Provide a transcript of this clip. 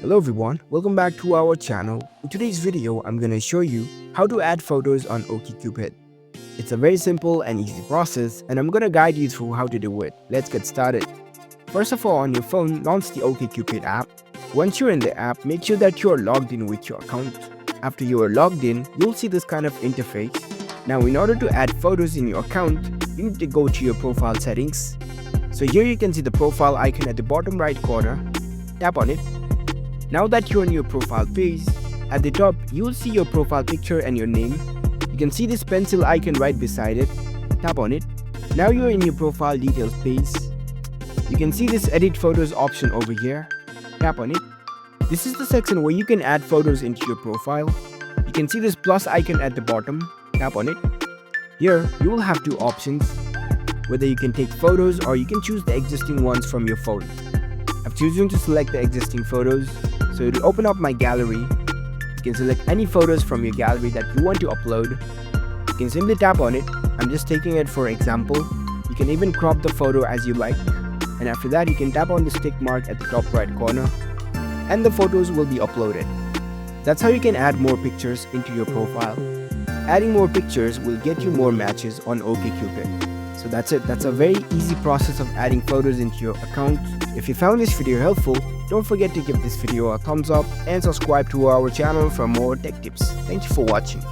Hello everyone, welcome back to our channel. In today's video, I'm going to show you how to add photos on OkCupid. It's a very simple and easy process and I'm going to guide you through how to do it. Let's get started. First of all, on your phone, launch the OkCupid app. Once you're in the app, make sure that you're logged in with your account. After you are logged in, you'll see this kind of interface. Now in order to add photos in your account, you need to go to your profile settings. So here you can see the profile icon at the bottom right corner. Tap on it. Now that you're on your profile page, at the top you'll see your profile picture and your name. You can see this pencil icon right beside it. Tap on it. Now you're in your profile details page. You can see this edit photos option over here. Tap on it. This is the section where you can add photos into your profile. You can see this plus icon at the bottom. Tap on it. Here you will have two options, whether you can take photos or you can choose the existing ones from your phone. I've chosen to select the existing photos, so it will open up my gallery. You can select any photos from your gallery that you want to upload. You can simply tap on it. I'm just taking it for example. You can even crop the photo as you like, and after that you can tap on the tick mark at the top right corner and the photos will be uploaded. That's how you can add more pictures into your profile. Adding more pictures will get you more matches on OkCupid. So that's it. That's a very easy process of adding photos into your account. If you found this video helpful, don't forget to give this video a thumbs up and subscribe to our channel for more tech tips. Thank you for watching.